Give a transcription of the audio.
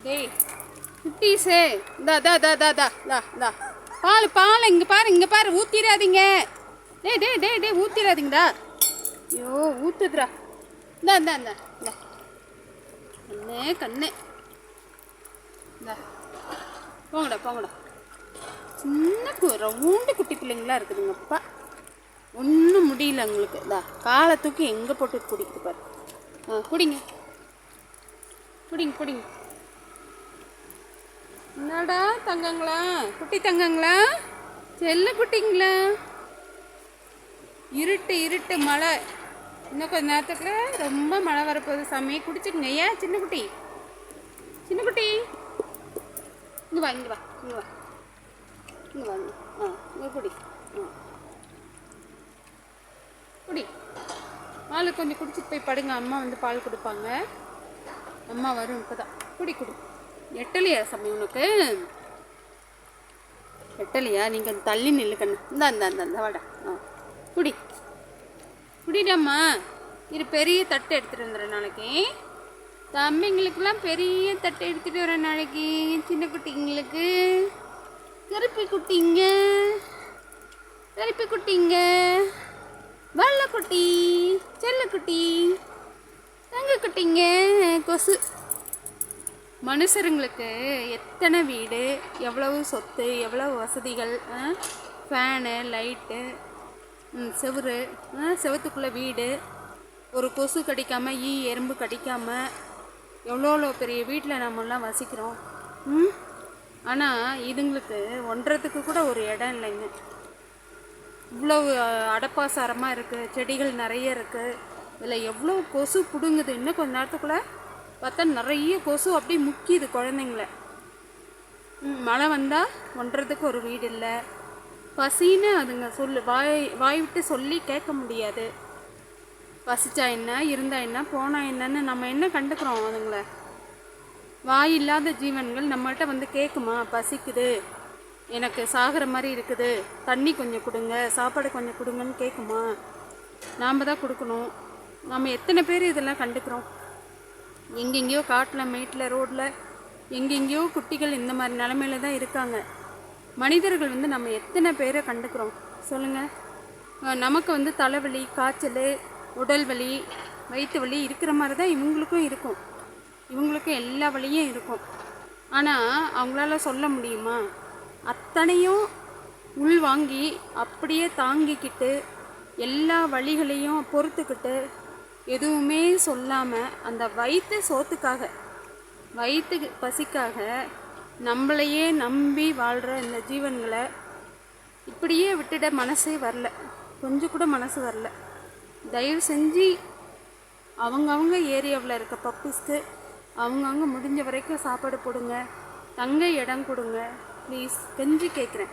டேய் குட்டீஸே, இந்தா தா தா தா தா தா தா பால் பால் இங்கே பாரு ஊற்றிடாதீங்க. டேய் டேய் டேய் டே ஊற்றிடாதீங்கடா. ஐயோ ஊற்றுதுடா. இந்தா இந்தா இந்தா இந்தா கண்ணே கண்ணே. இந்தா போங்கடா போங்கடா. சின்ன ரவுண்டு குட்டி பிள்ளைங்களா இருக்குதுங்கப்பா. ஒன்றும் முடியல உங்களுக்கு. இந்தா காலை தூக்கி எங்கே போட்டு குடிக்குது பாரு. குடிங்க குடிங்க குடிங்க. என்னடா தங்கங்களா, குட்டி தங்கங்களா, செல்ல குட்டிங்களா. இருட்டு இருட்டு மழை. இன்னும் கொஞ்சம் நேரத்துக்கு ரொம்ப மழை வரப்போகுது சாமி. குடிச்சுக்குங்க. ஏன் சின்ன குட்டி சின்ன குட்டி இங்கே வா இங்கே வா இங்கே வா இங்கே வாங்க. இங்கே குடி. குடி. பால் கொஞ்சம் குடிச்சிட்டு போய் படுங்க. அம்மா வந்து பால் கொடுப்பாங்க. அம்மா வரும் இப்போ தான். குடி குடி. எட்டலையா சாமி உனக்கு? எட்டலையா? நீங்கள் தள்ளி நில்லு கண்ணு. இந்தா இந்தா இந்தா இந்த வாடா. குடி குடிடாம்மா. இது பெரிய தட்டு எடுத்துகிட்டு வந்துடுறேன் நாளைக்கு. தம்பிங்களுக்கெல்லாம் பெரிய தட்டு எடுத்துகிட்டு வரேன் நாளைக்கு. சின்ன குட்டிங்களுக்கு, கருப்பி குட்டிங்க, கருப்பி குட்டிங்க, வெள்ளை குட்டி, செல்ல குட்டி, தங்க குட்டிங்க, கொசு. மனுஷருங்களுக்கு எத்தனை வீடு, எவ்வளவு சொத்து, எவ்வளவு வசதிகள், ஃபேனு, லைட்டு, செவுரு, செவத்துக்குள்ளே வீடு, ஒரு கொசு கடிக்காமல், எறும்பு கடிக்காமல் எவ்வளோ பெரிய வீட்டில் நம்மெல்லாம் வசிக்கிறோம். ஆனால் இதுங்களுக்கு ஒன்றதுக்கு கூட ஒரு இடம் இல்லைங்க. இவ்வளவு அடப்பாசாரமாக இருக்குது, செடிகள் நிறைய இருக்குது. இதில் எவ்வளோ கொசு பிடுங்குது. இன்னும் கொஞ்சம் நேரத்துக்குள்ளே பார்த்தா நிறைய கொசு அப்படியே முக்கிது குழந்தைங்கள. மழை வந்தால் ஒன்றதுக்கு ஒரு வீடு இல்லை. பசின்னு அதுங்க வாய் விட்டு சொல்லி கேட்க முடியாது. பசிச்சா என்ன, இருந்தா என்ன, போனா என்னன்னு நம்ம என்ன கண்டுக்கிறோம் அதுங்கள? வாய் இல்லாத ஜீவன்கள் நம்மகிட்ட வந்து கேட்குமா? பசிக்குது, எனக்கு சாகிற மாதிரி இருக்குது, தண்ணி கொஞ்சம் கொடுங்க, சாப்பாடு கொஞ்சம் கொடுங்கன்னு கேட்குமா? நாம் தான் கொடுக்கணும். நம்ம எத்தனை பேர் இதெல்லாம் கண்டுக்கிறோம்? எங்கெங்கேயோ காட்டில், மேட்டில், ரோட்டில் எங்கெங்கேயோ குட்டிகள் இந்த மாதிரி நிலமையில தான் இருக்காங்க. மனிதர்கள் வந்து நம்ம எத்தனை பேரை கண்டுக்கிறோம் சொல்லுங்கள்? நமக்கு வந்து தலைவலி, காய்ச்சல், உடல் வலி, வயிற்று வலி இருக்கிற மாதிரி தான் இவங்களுக்கும் இருக்கும். இவங்களுக்கும் எல்லா வலியும் இருக்கும். ஆனால் அவங்களால சொல்ல முடியுமா? அத்தனையும் உள் வாங்கி அப்படியே தாங்கிக்கிட்டு எல்லா வழிகளையும் பொறுத்துக்கிட்டு எதுவுமே சொல்லாமல் அந்த வயிற்று சோத்துக்காக, வயிற்று பசிக்காக நம்மளையே நம்பி வாழ்கிற இந்த ஜீவன்களை இப்படியே விட்டுட மனசே வரல. கொஞ்சம் கூட மனசு வரல. தயவு செஞ்சு அவங்கவுங்க ஏரியாவில் இருக்க பப்பீஸ்க்கு அவங்கவுங்க முடிஞ்ச வரைக்கும் சாப்பாடு போடுங்க, தங்க இடம் கொடுங்க. ப்ளீஸ் கெஞ்சி கேட்குறேன்.